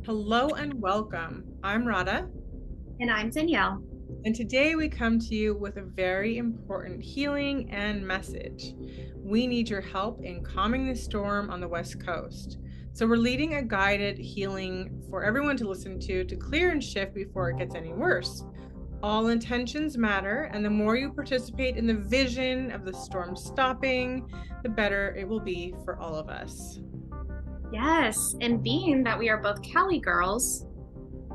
Hello and welcome. I'm Radha, And I'm Danielle. and today we come to you with a very important healing and message. We need your help in calming the storm on the West Coast. So, we're leading a guided healing for everyone to listen to clear and shift before it gets any worse. All intentions matter, and the more you participate in the vision of the storm stopping, the better it will be for all of us. Yes, and being that we are both Cali girls,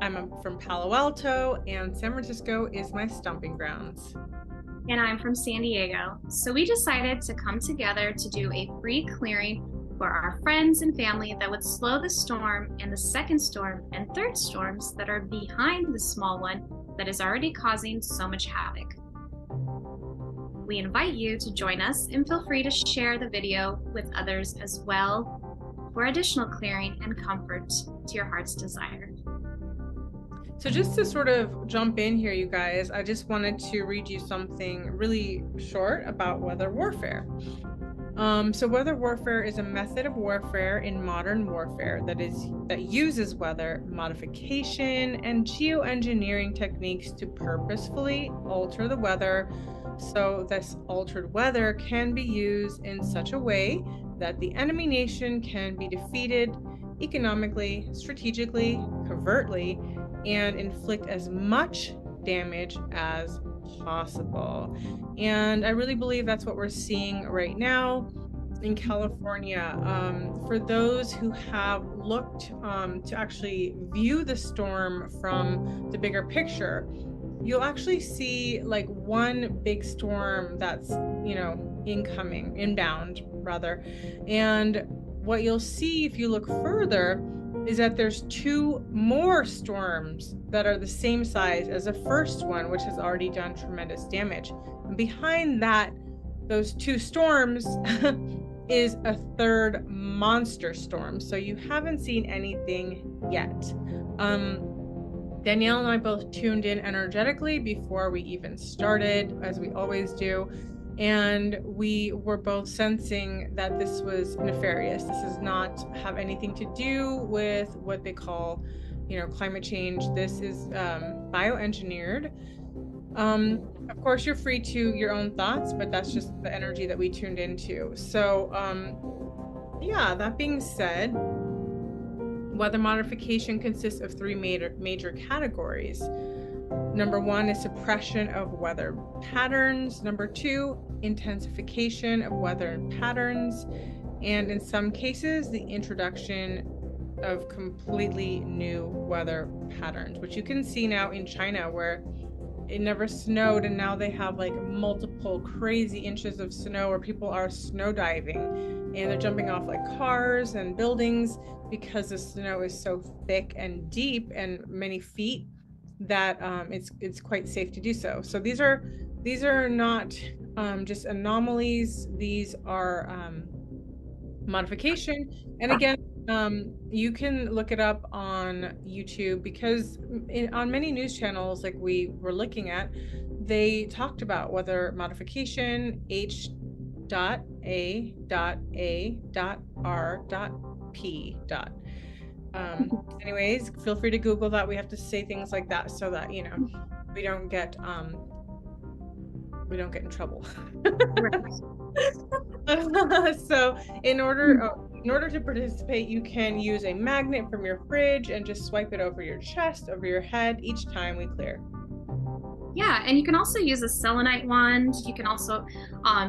I'm from Palo Alto, and San Francisco is my stomping grounds. and I'm from San Diego, so we decided to come together to do a free clearing for our friends and family that would slow the storm and the second storm and third storms that are behind the small one that is already causing so much havoc. We invite you to join us and feel free to share the video with others as well for additional clearing and comfort to your heart's desire. So just to sort of jump in here, you guys, I just wanted to read you something really short about weather warfare. So weather warfare is a method of warfare in modern warfare that uses weather modification and geoengineering techniques to purposefully alter the weather, so this altered weather can be used in such a way that the enemy nation can be defeated economically, strategically, covertly, and inflict as much damage as possible. And I really believe that's what we're seeing right now in California. For those who have looked to actually view the storm from the bigger picture, you'll actually see like one big storm that's, inbound rather. And what you'll see if you look further is that there's two more storms that are the same size as the first one, which has already done tremendous damage. And behind that, those two storms is a third monster storm. So you haven't seen anything yet. Danielle and I both tuned in energetically before we even started, as we always do. And we were both sensing that this was nefarious. This does not have anything to do with what they call, climate change. This is bioengineered. Of course, you're free to your own thoughts, but that's just the energy that we tuned into. So, yeah, that being said, weather modification consists of three major categories. Number one is suppression of weather patterns. Number two, intensification of weather patterns. And in some cases, the introduction of completely new weather patterns, which you can see now in China, where it never snowed and now they have like multiple crazy inches of snow, where people are snow diving and they're jumping off like cars and buildings because the snow is so thick and deep and many feet that it's quite safe to do so. So these are not just anomalies. These are modification. And again, you can look it up on YouTube, because on many news channels like we were looking at, they talked about weather modification, H.A.A.R.P. Anyways, feel free to Google that. We have to say things like that so that we don't get in trouble. So in order to participate, you can use a magnet from your fridge and just swipe it over your chest, over your head each time we clear. Yeah, and you can also use a selenite wand. You can also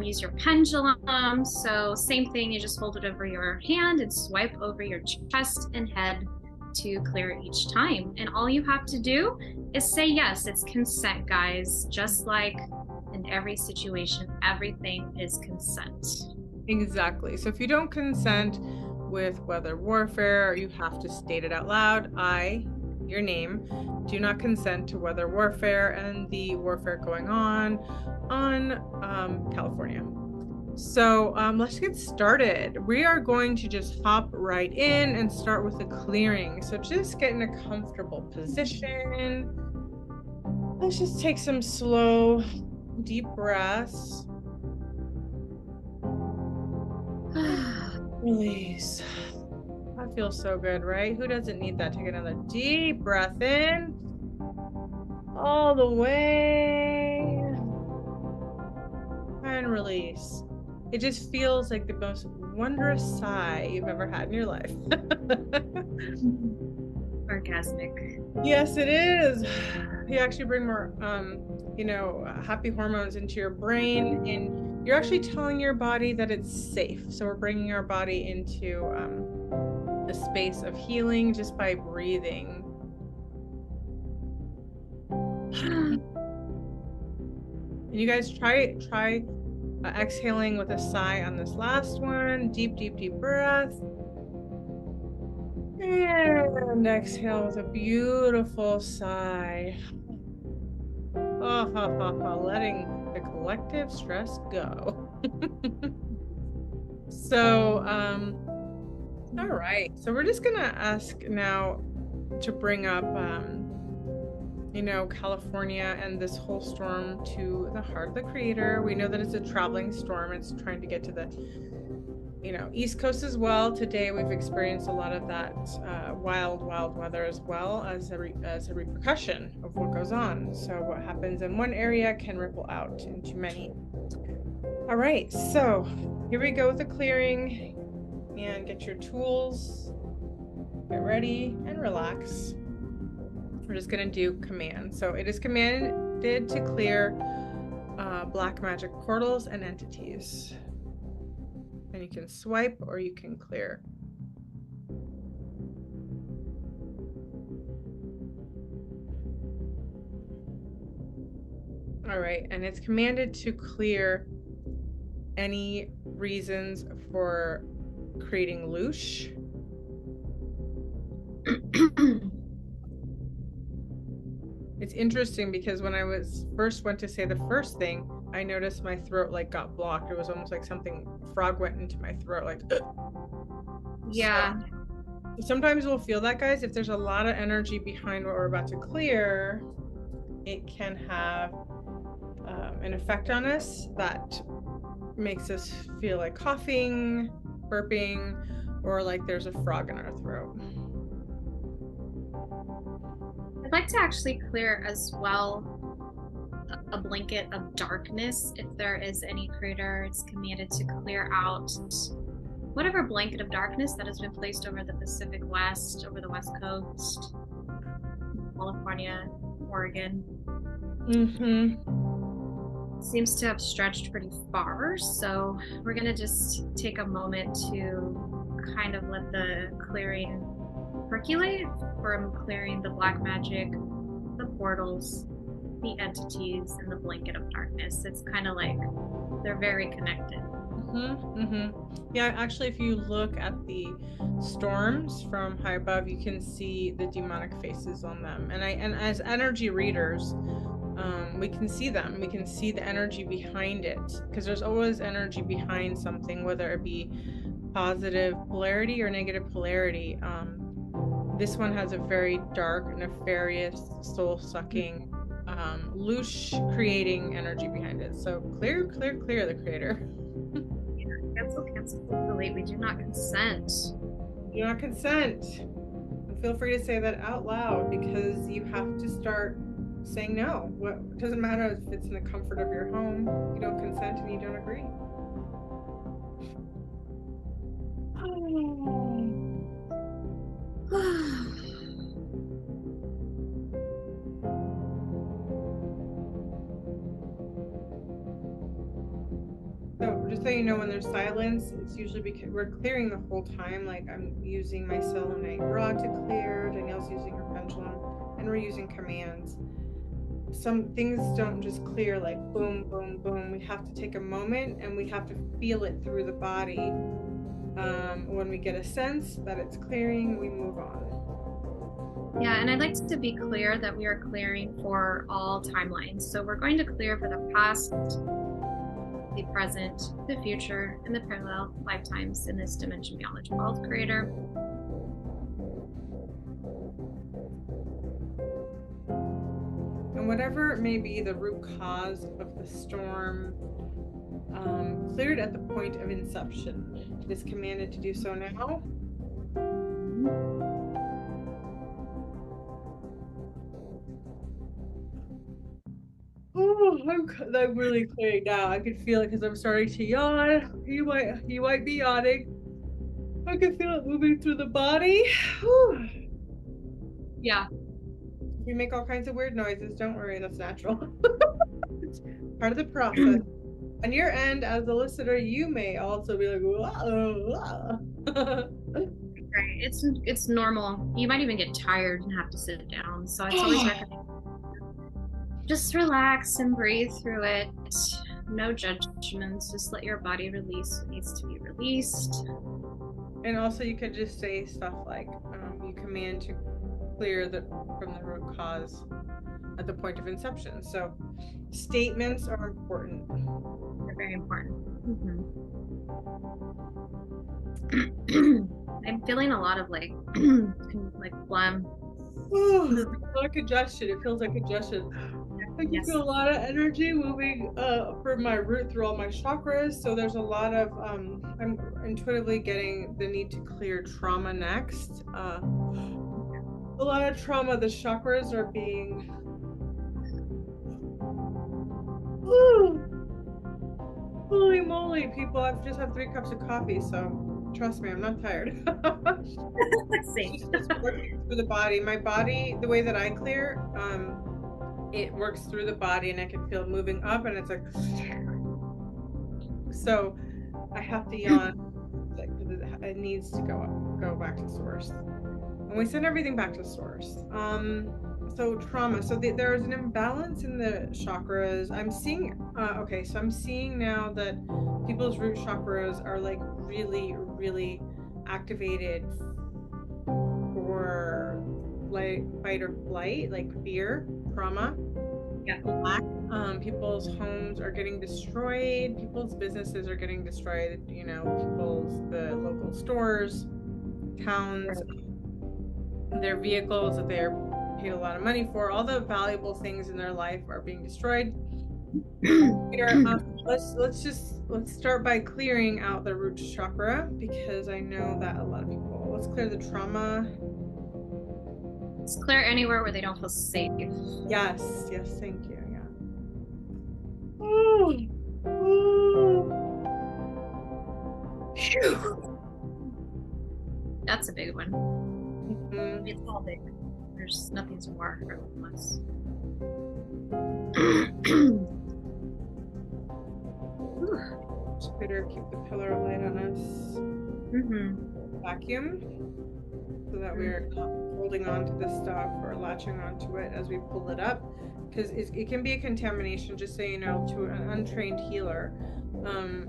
use your pendulum. So same thing, you just hold it over your hand and swipe over your chest and head to clear it each time. And all you have to do is say yes. It's consent, guys. Just like in every situation, everything is consent. Exactly. So if you don't consent with weather warfare, you have to state it out loud. Your name, do not consent to weather warfare and the warfare going on California. So let's get started. We are going to just hop right in and start with the clearing. So just get in a comfortable position. Let's just take some slow, deep breaths. Release. That feels so good, right? Who doesn't need that? Take another deep breath in. All the way. And release. It just feels like the most wondrous sigh you've ever had in your life. Orgasmic. Yes, it is. You actually bring more, happy hormones into your brain, and you're actually telling your body that it's safe. So we're bringing our body into the space of healing just by breathing. And you guys try exhaling with a sigh on this last one. Deep, deep, deep breath. And exhale with a beautiful sigh. Letting the collective stress go. So, all right. So we're just gonna ask now to bring up, California and this whole storm to the heart of the creator. We know that it's a traveling storm. It's trying to get to the East Coast as well. Today we've experienced a lot of that wild weather as well as a repercussion of what goes on. So what happens in one area can ripple out into many. All right, so here we go with the clearing, and get your tools, get ready and relax. We're just gonna do command. So it is commanded to clear black magic portals and entities. And you can swipe or you can clear. All right, and it's commanded to clear any reasons for creating loosh. It's interesting because when I went to say the first thing, I noticed my throat got blocked. It was almost like frog went into my throat, like. Yeah. So sometimes we'll feel that, guys. If there's a lot of energy behind what we're about to clear, it can have an effect on us that makes us feel like coughing, burping, or like there's a frog in our throat. I'd like to actually clear as well a blanket of darkness. If there is any creator, it's commanded to clear out whatever blanket of darkness that has been placed over the Pacific West, over the West Coast, California, Oregon. Seems to have stretched pretty far, so we're gonna just take a moment to kind of let the clearing percolate from clearing the black magic, the portals, the entities, and the blanket of darkness. It's kind of like they're very connected. Yeah, actually, if you look at the storms from high above, you can see the demonic faces on them. And as energy readers, we can see them. We can see the energy behind it, because there's always energy behind something, whether it be positive polarity or negative polarity. This one has a very dark, nefarious, soul-sucking, loosh creating energy behind it. So clear the creator. Cancel. Delete. We do not consent. Do not consent. And feel free to say that out loud, because you have to start saying no. It doesn't matter if it's in the comfort of your home. You don't consent and you don't agree. So just so you know, when there's silence, it's usually because we're clearing the whole time. Like I'm using my selenite rod to clear, Danielle's using her pendulum, and we're using commands. Some things don't just clear like boom, boom, boom. We have to take a moment and we have to feel it through the body. When we get a sense that it's clearing, we move on. Yeah, and I'd like to be clear that we are clearing for all timelines. So we're going to clear for the past, the present, the future, and the parallel lifetimes in this dimension beyond the 12th creator. And whatever may be the root cause of the storm, cleared at the point of inception. It is commanded to do so now. Oh, I'm really clearing now. I can feel it because I'm starting to yawn. You might be yawning. I can feel it moving through the body. Whew. Yeah. We make all kinds of weird noises. Don't worry, that's natural. It's part of the process. On your end, as a listener, you may also be like, whoa. Right. It's normal. You might even get tired and have to sit down. So it's always recommended. Just relax and breathe through it. No judgments. Just let your body release what needs to be released. And also, you could just say stuff like, you command to clear from the root cause at the point of inception. So, statements are important. They're very important. I'm feeling a lot of like phlegm. A lot of congestion. It feels like congestion. I can feel a lot of energy moving from my root through all my chakras. So there's a lot of I'm intuitively getting the need to clear trauma next. A lot of trauma. The chakras are being. Ooh, holy moly, people! I've just had 3 cups of coffee, so trust me, I'm not tired. Same. It's working through the body. My body, the way that I clear, it works through the body, and I can feel it moving up, and it's like. So, I have to yawn. It needs to go back to source, and we send everything back to source. So trauma. So there's an imbalance in the chakras. I'm seeing. Okay, so I'm seeing now that people's root chakras are like really, really activated for like fight or flight, like fear, trauma. Yeah. Lack. People's homes are getting destroyed. People's businesses are getting destroyed. You know, the local stores, towns, their vehicles that they're paid a lot of money for, all the valuable things in their life are being destroyed. Let's start by clearing out the root chakra, because I know that a lot of people. Let's clear the trauma. Let's clear anywhere where they don't feel safe. Yes, thank you. Yeah. Oh. That's a big one. It's all big. There's nothing's more or less. Just better keep the pillar of light on us. Vacuum, so that we're not holding on to this stuff or latching onto it as we pull it up, because it can be a contamination, just so you know, to an untrained healer.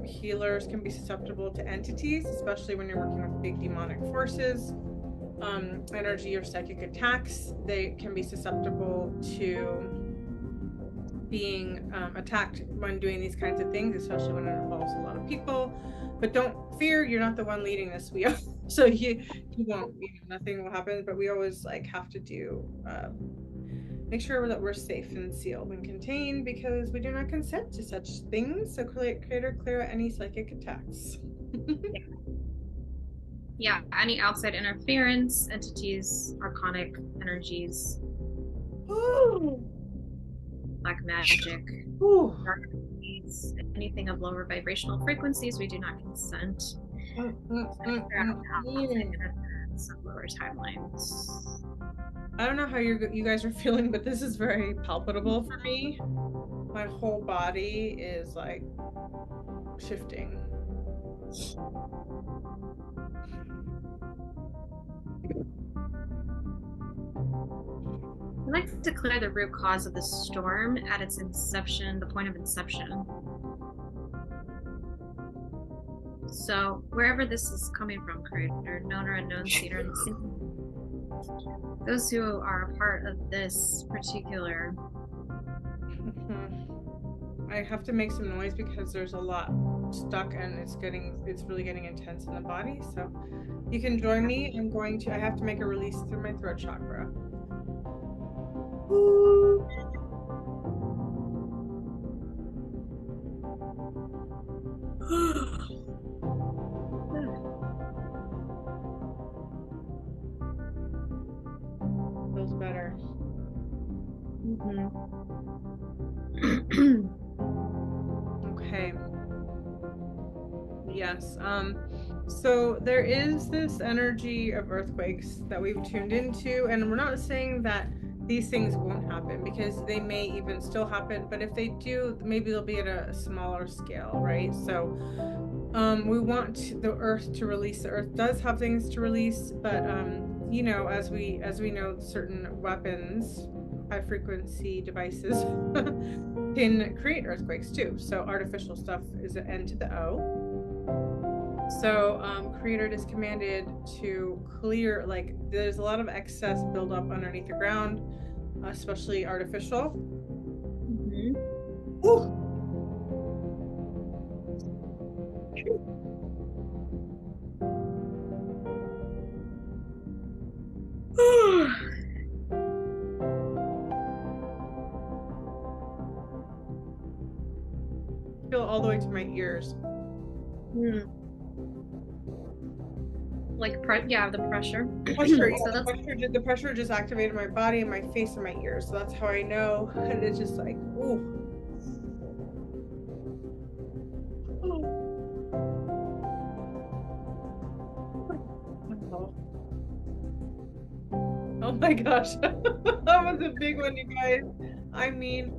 Healers can be susceptible to entities, especially when you're working with big demonic forces, energy or psychic attacks. They can be susceptible to being attacked when doing these kinds of things, especially when it involves a lot of people. But don't fear, you're not the one leading this wheel. So you won't, nothing will happen, but we always have to do make sure that we're safe and sealed and contained, because we do not consent to such things. So clear any psychic attacks. Yeah, any outside interference, entities, archonic energies, black magic, dark energies, anything of lower vibrational frequencies, we do not consent. Some lower timelines. I don't know how you guys are feeling, but this is very palpable for me. My whole body is like shifting. I'd like to clear the root cause of the storm at its inception, the point of inception. So wherever this is coming from, creator, known or unknown, seen or unseen, those who are a part of this particular. I have to make some noise because there's a lot stuck, and it's really getting intense in the body. So you can join me. I have to make a release through my throat chakra. Yes. So there is this energy of earthquakes that we've tuned into, and we're not saying that these things won't happen, because they may even still happen, but if they do, maybe they'll be at a smaller scale, right? So we want the earth to release. The earth does have things to release, but you know, as we know, certain weapons, high frequency devices can create earthquakes too. So artificial stuff is an N to the O. So creator is commanded to clear, like there's a lot of excess buildup underneath the ground, especially artificial. Ooh. Feel all the way to my ears. Like, yeah, the pressure. Pressure, So yeah, the pressure just activated my body and my face and my ears. So that's how I know. And it's just like, ooh. Oh my gosh. That was a big one, you guys. I mean,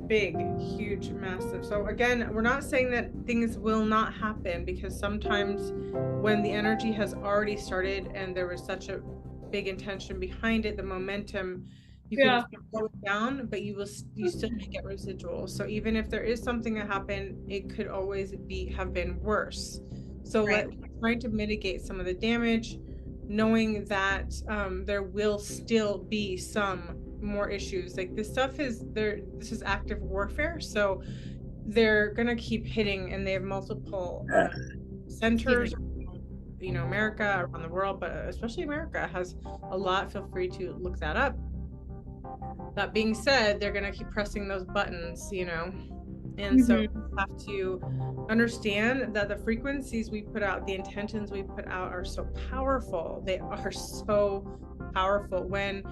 big, huge, massive. So again, we're not saying that things will not happen, because sometimes when the energy has already started and there was such a big intention behind it, the momentum, you can slow it down, but you still may get residual. So even if there is something that happened, it could always have been worse. So trying to mitigate some of the damage, knowing that there will still be some more issues. Like this stuff is there, this is active warfare, so they're gonna keep hitting, and they have multiple centers, you know, America, around the world, but especially America has a lot. Feel free to look that up. That being said, they're gonna keep pressing those buttons, you know, and so we have to understand that the frequencies we put out, the intentions we put out, are so powerful. They are so powerful. When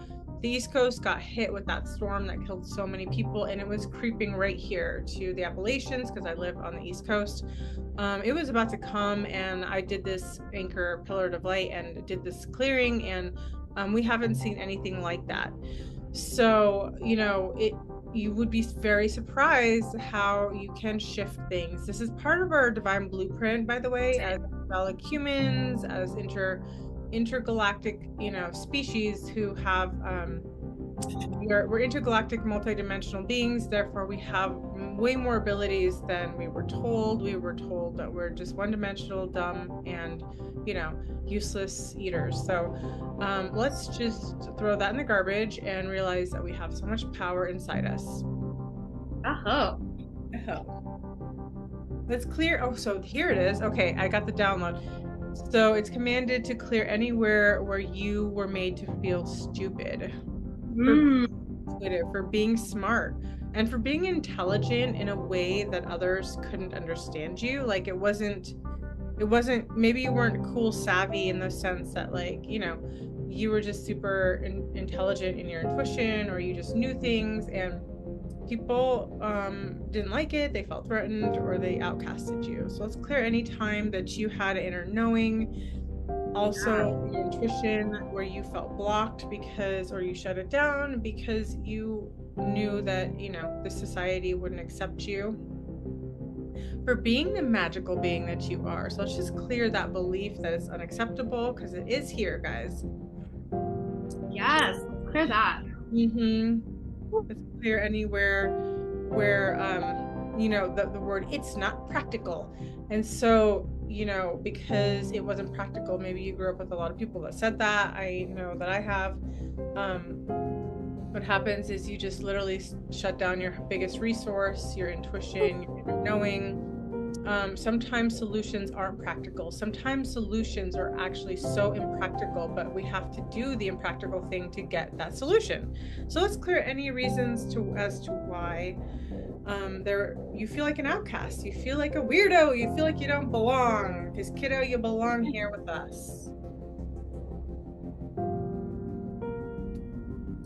the East Coast got hit with that storm that killed so many people, and it was creeping right here to the Appalachians, because I live on the East Coast. It was about to come, and I did this anchor pillar of light and did this clearing, and we haven't seen anything like that. So, you know, you would be very surprised how you can shift things. This is part of our divine blueprint, by the way, as angelic humans, as intergalactic, you know, species who have we're intergalactic multidimensional beings. Therefore we have way more abilities than we were told. We were told that we're just one-dimensional, dumb, and, you know, useless eaters. So let's just throw that in the garbage and realize that we have so much power inside us. Let's clear. Oh, so here it is. Okay, I got the download. So it's commanded to clear anywhere where you were made to feel stupid, for being smart, and for being intelligent in a way that others couldn't understand you. Like it wasn't, maybe you weren't cool savvy in the sense that, like, you know, you were just super intelligent in your intuition, or you just knew things, and people didn't like it, they felt threatened, or they outcasted you. So let's clear any time that you had an inner knowing, also your intuition, where you felt blocked because, or you shut it down because you knew that, you know, the society wouldn't accept you for being the magical being that you are. So let's just clear that belief that it's unacceptable, because it is here, guys. Yes, clear that. Let's clear anywhere where you know, the word "it's not practical," and so, you know, because it wasn't practical, maybe you grew up with a lot of people that said that. I know that I have. What happens is you just literally shut down your biggest resource, your intuition, your inner knowing. Sometimes solutions aren't practical. Sometimes solutions are actually so impractical, but we have to do the impractical thing to get that solution. So let's clear any reasons as to why you feel like an outcast, you feel like a weirdo, you feel like you don't belong, because kiddo, you belong here with us.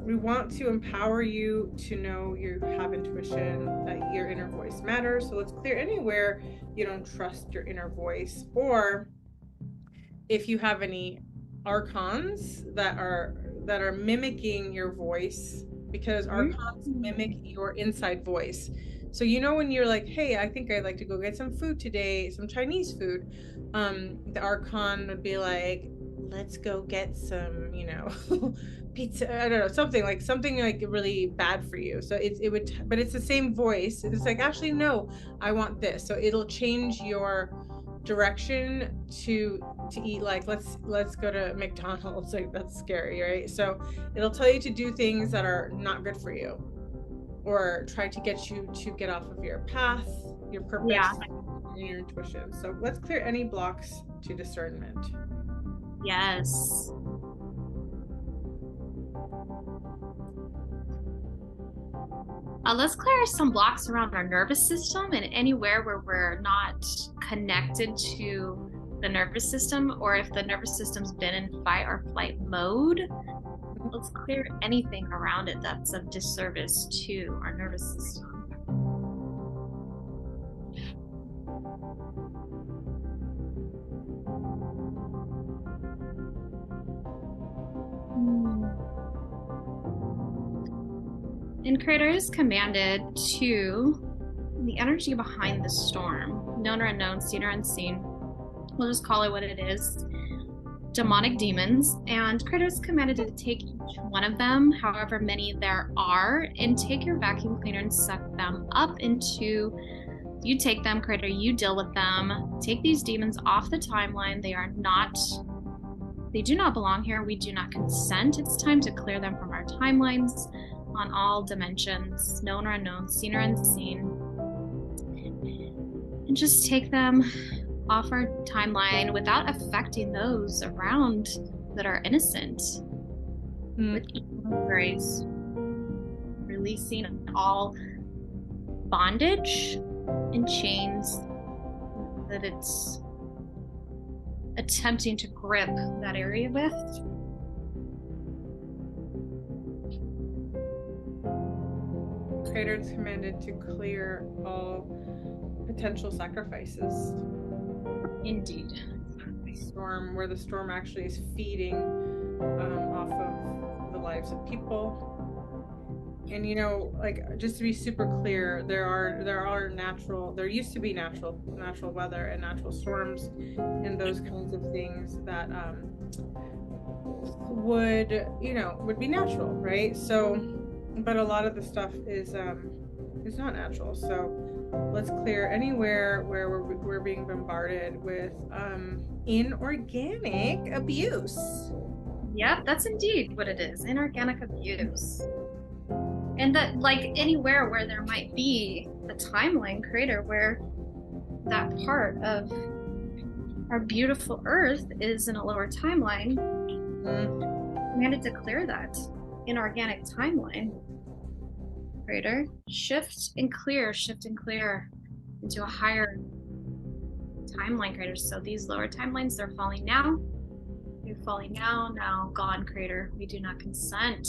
We want to empower you to know you have intuition, that your inner voice matters. So let's clear anywhere you don't trust your inner voice, or if you have any archons that are mimicking your voice, because archons mimic your inside voice. So when you're like, hey, I think I'd like to go get some food today, some Chinese food, the archon would be like, let's go get some, pizza. I don't know, something like really bad for you. So but it's the same voice. It's like, actually, no, I want this. So it'll change your direction to eat, like, let's go to McDonald's. Like, that's scary, right? So it'll tell you to do things that are not good for you, or try to get you to get off of your path, your purpose, and your intuition. So let's clear any blocks to discernment. Yes. Let's clear some blocks around our nervous system and anywhere where we're not connected to the nervous system, or if the nervous system's been in fight or flight mode. Let's clear anything around it that's of disservice to our nervous system. And Creator is commanded to the energy behind the storm, known or unknown, seen or unseen. We'll just call it what it is. Demonic demons. And Creator is commanded to take each one of them, however many there are, and take your vacuum cleaner and suck them up into. You take them, Creator, you deal with them. Take these demons off the timeline. They do not belong here. We do not consent. It's time to clear them from our timelines on all dimensions, known or unknown, seen or unseen. And just take them off our timeline without affecting those around that are innocent. With equal grace, releasing all bondage and chains that it's attempting to grip that area with. Creator is commanded to clear all potential sacrifices. Indeed. Storm, where the storm actually is feeding off of the lives of people. And like, just to be super clear, there used to be natural weather and natural storms and those kinds of things that would be natural, right? So, but a lot of the stuff is not natural. So let's clear anywhere where we're being bombarded with inorganic abuse. Yep, that's indeed what it is, inorganic abuse. And that, like, anywhere where there might be the timeline Creator, where that part of our beautiful Earth is in a lower timeline, commanded to clear that inorganic timeline. Creator, shift and clear into a higher timeline, Creator. So these lower timelines, they're falling now. They're falling now gone, Creator. We do not consent.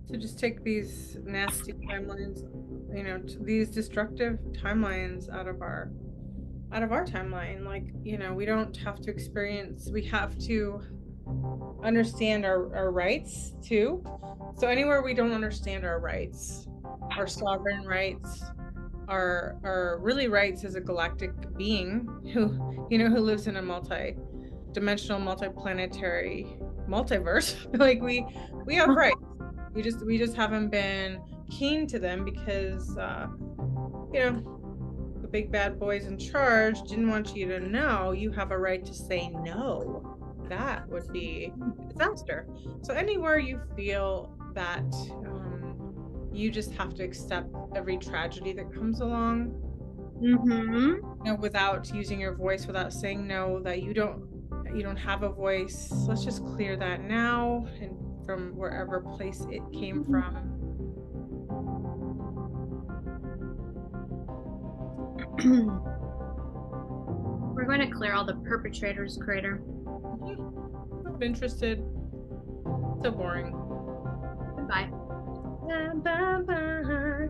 So just take these nasty timelines, these destructive timelines out of our timeline. Like, we don't have to experience, we have to understand our rights too. So anywhere we don't understand our rights, our sovereign rights, our really rights as a galactic being who lives in a multi-dimensional, multi-planetary multiverse, like we have rights. We just haven't been keen to them because the big bad boys in charge didn't want you to know you have a right to say no. That would be a disaster. So anywhere you feel that you just have to accept every tragedy that comes along, without using your voice, without saying no, that you don't have a voice. Let's just clear that now, and from wherever place it came from. We're going to clear all the perpetrators, Creator. I'm interested. So boring. Goodbye. Bye, bye.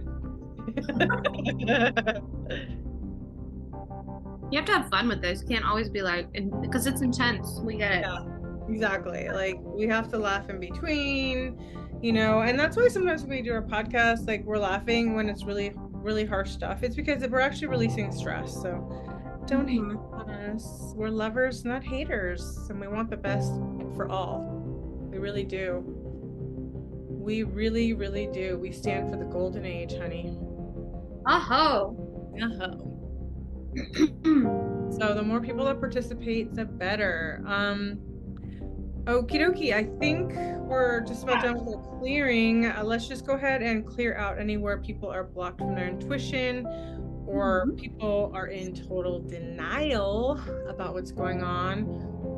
You have to have fun with this. You can't always be like, because it's intense. We get it. Yeah, exactly. Like we have to laugh in between, and that's why sometimes when we do our podcast, like we're laughing when it's really, really harsh stuff. It's because we're actually releasing stress. So don't hate on us. We're lovers, not haters, and we want the best for all. We really do. We really, really do. We stand for the golden age, honey. Aho. Uh-huh. So the more people that participate, the better. Okie dokie. I think we're just about done with the clearing. Let's just go ahead and clear out anywhere people are blocked from their intuition or people are in total denial about what's going on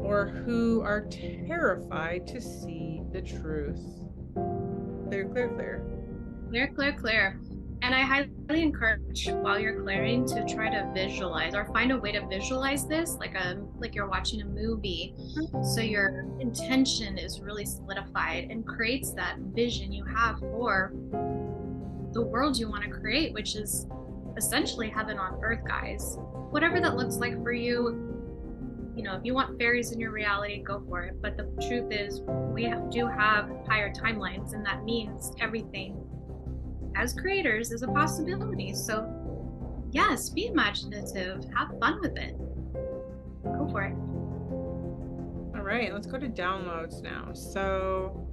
or who are terrified to see the truth. Clear, clear, clear. Clear, clear, clear. And I highly encourage while you're clearing to try to visualize or find a way to visualize this like you're watching a movie. So your intention is really solidified and creates that vision you have for the world you want to create, which is essentially heaven on earth, guys. Whatever that looks like for you, if you want fairies in your reality, go for it. But the truth is we do have higher timelines, and that means everything as creators is a possibility. So yes, be imaginative, have fun with it, go for it. All right, let's go to downloads now. So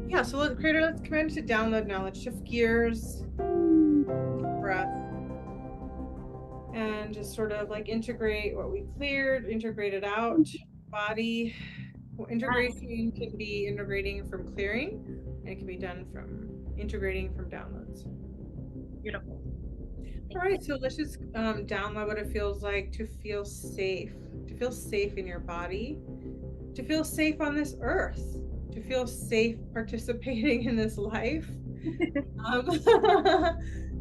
yeah, so let's come into download now. Let's shift gears, breath, and just sort of like integrate what we cleared, integrate it out. Body integration can be integrating from clearing, and it can be done from integrating from downloads. Beautiful. All right, so let's just download what it feels like to feel safe in your body, to feel safe on this earth, to feel safe participating in this life.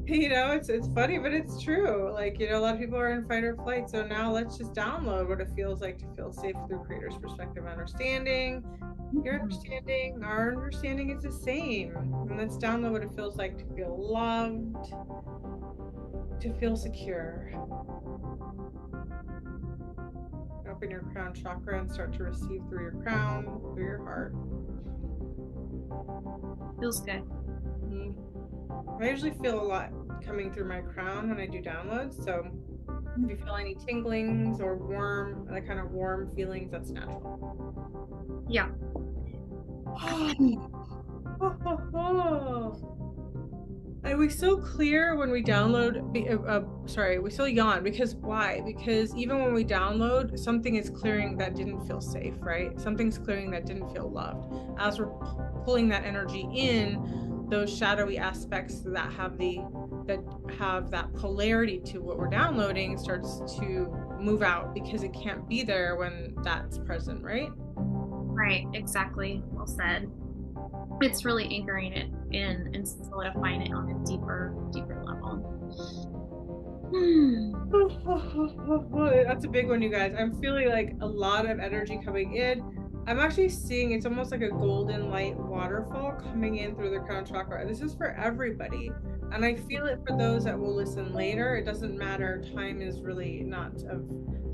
It's funny, but it's true. Like, a lot of people are in fight or flight. So now let's just download what it feels like to feel safe through creator's perspective understanding. Your understanding, our understanding is the same. And let's download what it feels like to feel loved, to feel secure. Open your crown chakra and start to receive through your crown, through your heart. Feels good. I usually feel a lot coming through my crown when I do downloads. So if you feel any tinglings or kind of warm feelings, that's natural. Yeah. And we so clear when we download, we so yawn, because why? Because even when we download, something is clearing that didn't feel safe, right? Something's clearing that didn't feel loved. As we're pulling that energy in, those shadowy aspects that have that polarity to what we're downloading starts to move out because it can't be there when that's present, right? Right, exactly. Well said. It's really anchoring it in and solidifying it on a deeper level. That's a big one, you guys. I'm feeling like a lot of energy coming in. I'm actually seeing it's almost like a golden light waterfall coming in through the crown chakra. This is for everybody. And I feel it for those that will listen later. It doesn't matter. Time is really not of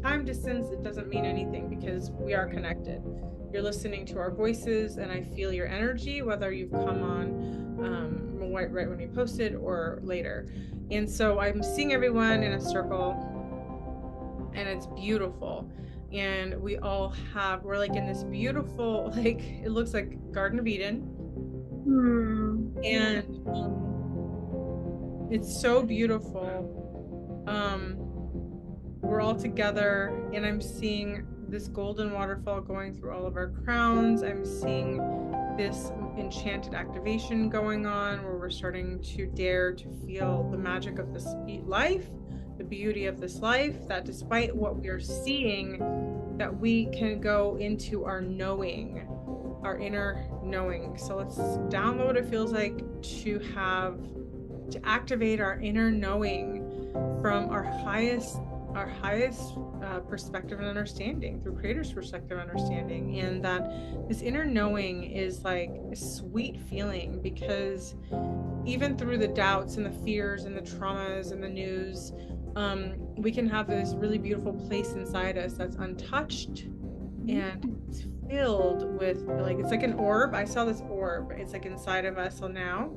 time distance. It doesn't mean anything because we are connected. You're listening to our voices and I feel your energy, whether you've come on right when we posted or later. And so I'm seeing everyone in a circle and it's beautiful. And we're like in this beautiful, like, it looks like Garden of Eden. And it's so beautiful. We're all together and I'm seeing this golden waterfall going through all of our crowns. I'm seeing this enchanted activation going on where we're starting to dare to feel the magic of this life, the beauty of this life, that despite what we are seeing, that we can go into our knowing, our inner knowing. So let's download what it feels like to activate our inner knowing from our highest our highest perspective and understanding, through Creator's perspective and understanding. And that this inner knowing is like a sweet feeling, because even through the doubts and the fears and the traumas and the news, we can have this really beautiful place inside us that's untouched, and it's filled with, like, it's like an orb. I saw this orb. It's like inside of us now,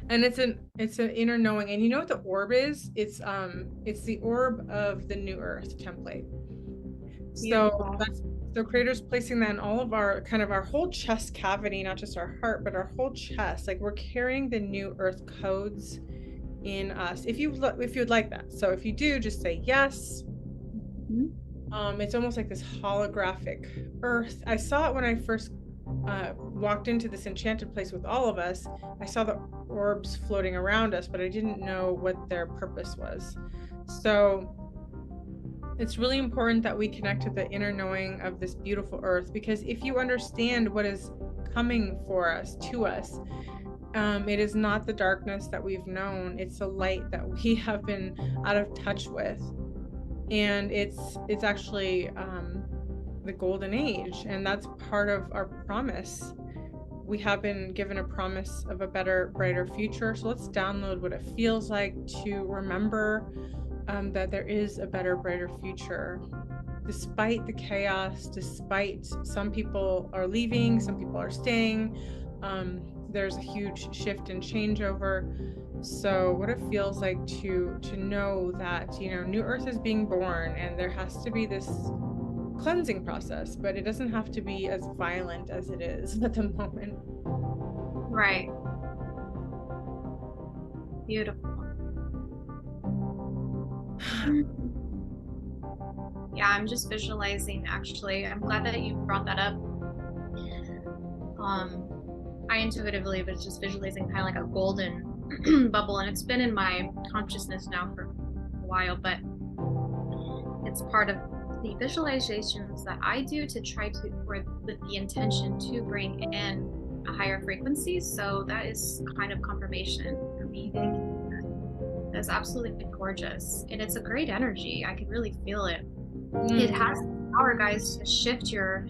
and it's an inner knowing. And you know what the orb is? It's the orb of the new earth template. So that's, so Creator's placing that in all of our, kind of our whole chest cavity, not just our heart, but our whole chest. Like, we're carrying the new earth codes in us, if you would like that. So if you do, just say yes. It's almost like this holographic earth. I saw it when I first walked into this enchanted place with all of us. I saw the orbs floating around us, but I didn't know what their purpose was. So it's really important that we connect to the inner knowing of this beautiful earth, because if you understand what is coming for us, to us, it is not the darkness that we've known. It's the light that we have been out of touch with. And it's actually the golden age, and that's part of our promise. We have been given a promise of a better, brighter future. So let's download what it feels like to remember that there is a better, brighter future, despite the chaos, despite some people are leaving, some people are staying. There's a huge shift and changeover. So what it feels like to know that, you know, new earth is being born, and there has to be this cleansing process, but it doesn't have to be as violent as it is at the moment. Right. Beautiful. Yeah, I'm just visualizing, actually. I'm glad that you brought that up. I intuitively was just visualizing kind of like a golden bubble, and it's been in my consciousness now for a while, but it's part of the visualizations that I do to try to, or with the intention to bring in a higher frequency. So that is kind of confirmation for me. That's absolutely gorgeous, and it's a great energy. I can really feel it. It has the power, guys, to shift your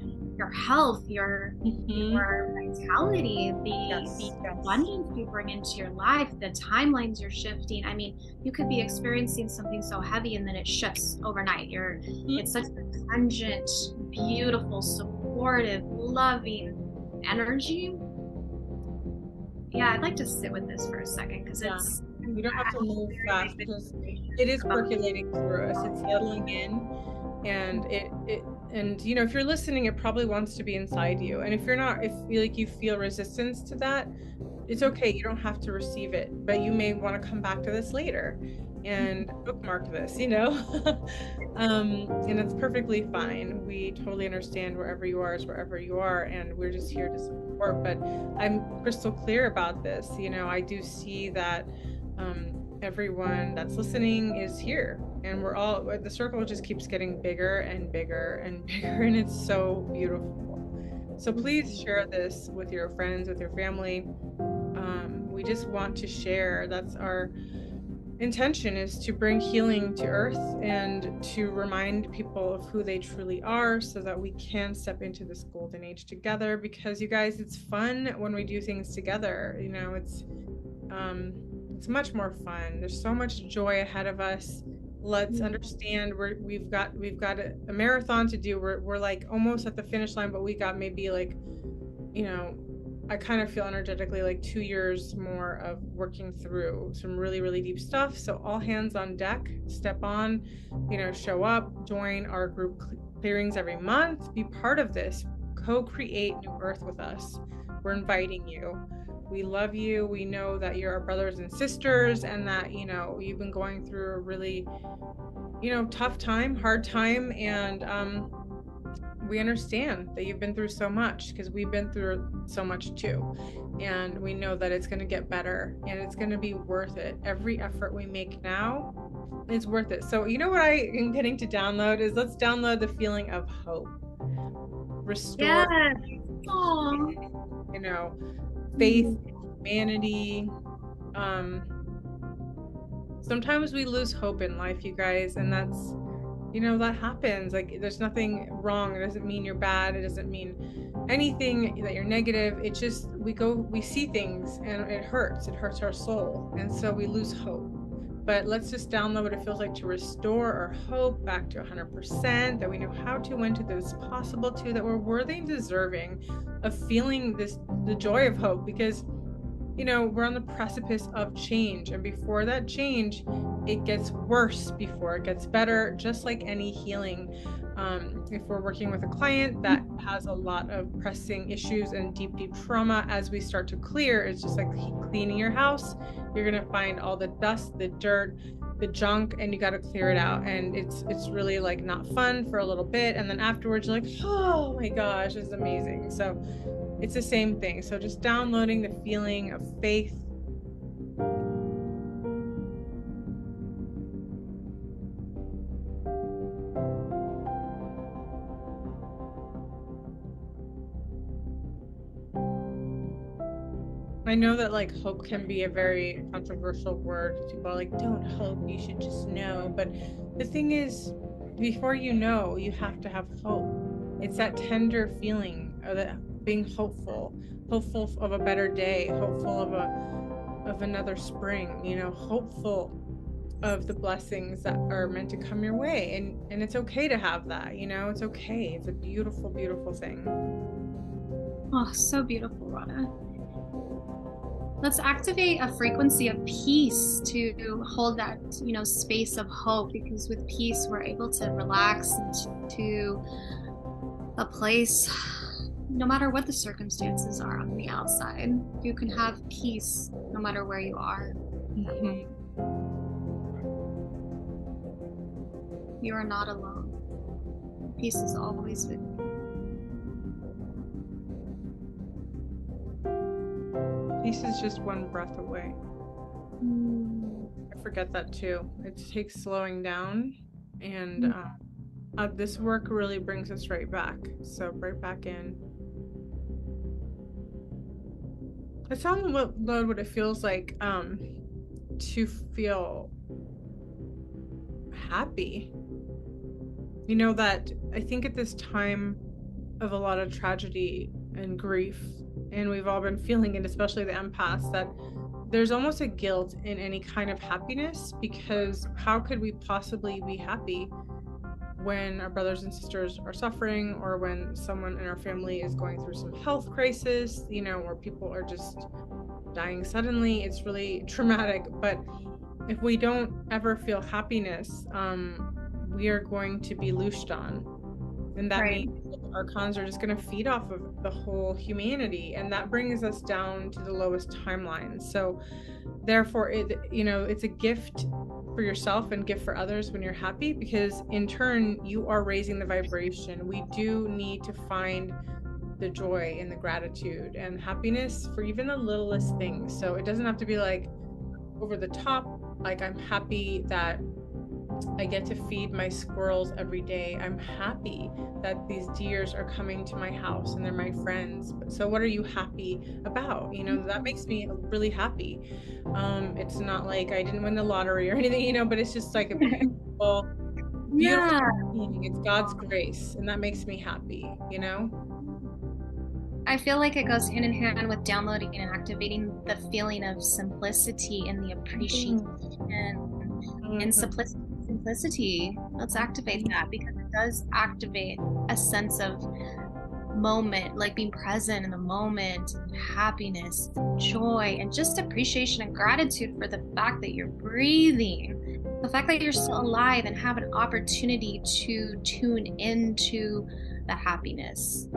health, your vitality, the abundance you bring into your life, the timelines you're shifting. I mean, you could be experiencing something so heavy and then it shifts overnight. It's such a pungent, beautiful, supportive, loving energy. Yeah, I'd like to sit with this for a second, because it's, you don't have to move fast, because it is percolating through us. It's settling in, and and you know, if you're listening, it probably wants to be inside you. And if you're not, if you feel resistance to that, it's okay. You don't have to receive it, but you may want to come back to this later and bookmark this, you know. And it's perfectly fine. We totally understand wherever you are is wherever you are, and we're just here to support. But I'm crystal clear about this. You know, I do see that everyone that's listening is here, and we're all, the circle just keeps getting bigger and bigger and bigger, and it's so beautiful. So please share this with your friends, with your family. We just want to share. That's our intention, is to bring healing to earth and to remind people of who they truly are, so that we can step into this golden age together. Because you guys, it's fun when we do things together. You know, it's much more fun. There's so much joy ahead of us. Let's understand we've got a marathon to do. We're like almost at the finish line, but we got maybe, like, you know, I kind of feel energetically like 2 years more of working through some really, really deep stuff. So all hands on deck, step on, you know, show up, join our group clearings every month, be part of this, co-create new earth with us. We're inviting you. We love you. We know that you're our brothers and sisters, and that, you know, you've been going through a really, you know, tough time, hard time. And we understand that you've been through so much, because we've been through so much too. And we know that it's going to get better, and it's going to be worth it. Every effort we make now is worth it. So, you know what I am getting to download is, let's download the feeling of hope. Restore, yes. You know, faith in humanity, sometimes we lose hope in life, you guys, and that's, that happens. Like, there's nothing wrong. It doesn't mean you're bad. It doesn't mean anything that you're negative. It's just we see things and it hurts our soul, and so we lose hope. But let's just download what it feels like to restore our hope back to 100%, that we know how to, when to, that it's possible to, that we're worthy and deserving of feeling the joy of hope, because we're on the precipice of change, and before that change, it gets worse before it gets better, just like any healing. If we're working with a client that has a lot of pressing issues and deep trauma, as we start to clear, it's just like cleaning your house. You're gonna find all the dust, the dirt, the junk, and you got to clear it out, and it's really like not fun for a little bit, and then afterwards you're like, oh my gosh, it's amazing. So it's the same thing. So just downloading the feeling of faith. I know that like hope can be a very controversial word. People are like, don't hope, you should just know. But the thing is, before you know, you have to have hope. It's that tender feeling of that being hopeful of a better day, hopeful of another spring, hopeful of the blessings that are meant to come your way. And it's okay to have that, it's okay. It's a beautiful, beautiful thing. Oh, so beautiful, Radha. Let's activate a frequency of peace to hold that, space of hope, because with peace, we're able to relax into a place, no matter what the circumstances are on the outside. You can have peace no matter where you are. Mm-hmm. You are not alone. Peace is always with you. Peace is just one breath away. I forget that too. It takes slowing down, and this work really brings us right back. So right back in. Let's download what it feels like to feel happy. That I think at this time of a lot of tragedy and grief, and we've all been feeling it, especially the empaths, that there's almost a guilt in any kind of happiness, because how could we possibly be happy when our brothers and sisters are suffering, or when someone in our family is going through some health crisis, where people are just dying suddenly. It's really traumatic. But if we don't ever feel happiness, we are going to be loosed on. And that means archons are just going to feed off of the whole humanity, and that brings us down to the lowest timeline. So therefore, it's a gift for yourself and gift for others when you're happy, because in turn you are raising the vibration. We do need to find the joy and the gratitude and happiness for even the littlest things. So it doesn't have to be like over the top. Like, I'm happy that I get to feed my squirrels every day. I'm happy that these deers are coming to my house and they're my friends. So what are you happy about? That makes me really happy. It's not like I didn't win the lottery or anything, but it's just like a beautiful feeling. It's God's grace, and that makes me happy, I feel like it goes hand in hand with downloading and activating the feeling of simplicity and the appreciation and simplicity. Let's activate that, because it does activate a sense of moment, like being present in the moment, happiness, joy, and just appreciation and gratitude for the fact that you're breathing, the fact that you're still alive and have an opportunity to tune into the happiness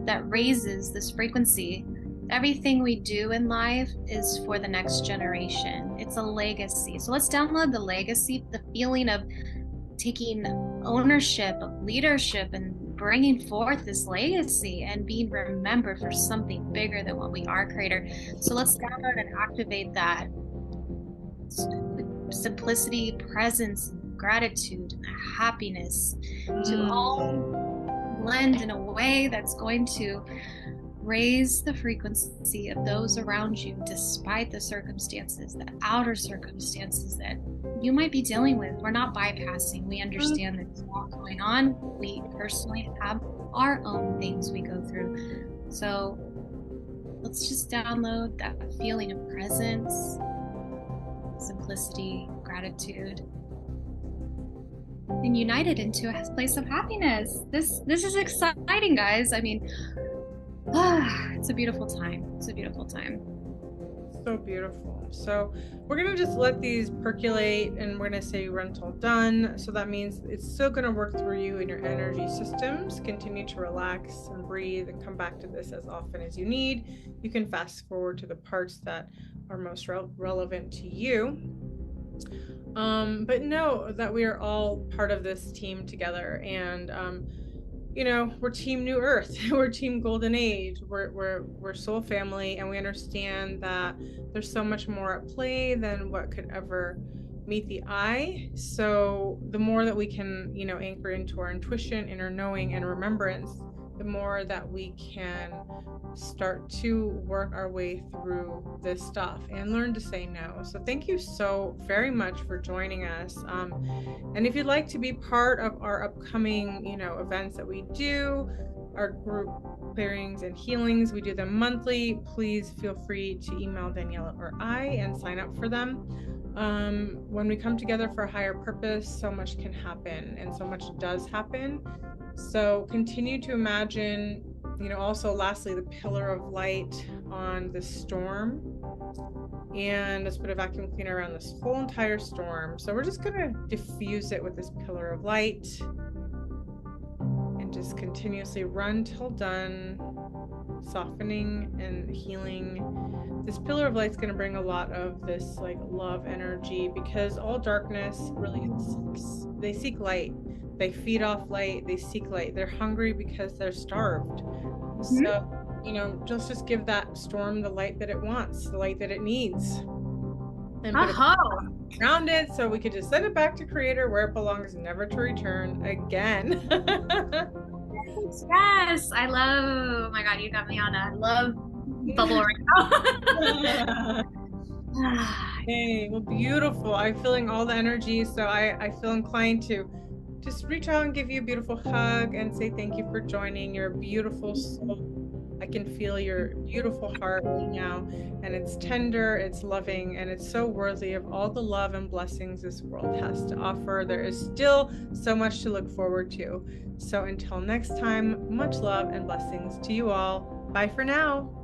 that raises this frequency. Everything we do in life is for the next generation. It's a legacy. So let's download the legacy, the feeling of taking ownership of leadership and bringing forth this legacy and being remembered for something bigger than what we are, creator. So let's download and activate that simplicity, presence, gratitude, and happiness to all blend in a way that's going to Raise the frequency of those around you despite the circumstances, the outer circumstances that you might be dealing with. We're not bypassing. We understand that there's a lot going on. We personally have our own things we go through. So let's just download that feeling of presence, simplicity, gratitude, and unite it into a place of happiness. This is exciting, guys. I mean, it's a beautiful time. It's a beautiful time. So beautiful. So we're going to just let these percolate, and we're going to say run till done. So that means it's still going to work through you in your energy systems. Continue to relax and breathe and come back to this as often as you need. You can fast forward to the parts that are most relevant to you. But know that we are all part of this team together, and you know, we're Team New Earth, we're Team Golden Age, we're soul family, and we understand that there's so much more at play than what could ever meet the eye. So the more that we can, you know, anchor into our intuition, inner knowing, and remembrance, the more that we can start to work our way through this stuff and learn to say no. So thank you so very much for joining us. And if you'd like to be part of our upcoming, you know, events that we do, our group clearings and healings, we do them monthly. Please feel free to email Daniela or I and sign up for them. When we come together for a higher purpose, so much can happen, and so much does happen. So continue to imagine, you know, also lastly, the pillar of light on the storm, and let's put a vacuum cleaner around this whole entire storm. So we're just going to diffuse it with this pillar of light and just continuously run till done, softening and healing. This pillar of light is going to bring a lot of this like love energy, because all darkness really they seek light. They feed off light, they seek light, they're hungry because they're starved. Mm-hmm. So, you know, just give that storm the light that it wants, the light that it needs, and put it around it, so we could just send it back to Creator where it belongs, never to return again. Yes, I love, oh my God, you got me on a love bubble right now. Hey, well, beautiful. I'm feeling all the energy, so I feel inclined to just reach out and give you a beautiful hug and say thank you for joining. You're a beautiful soul. I can feel your beautiful heart right now, and it's tender, it's loving, and it's so worthy of all the love and blessings this world has to offer. There is still so much to look forward to. So until next time, much love and blessings to you all. Bye for now.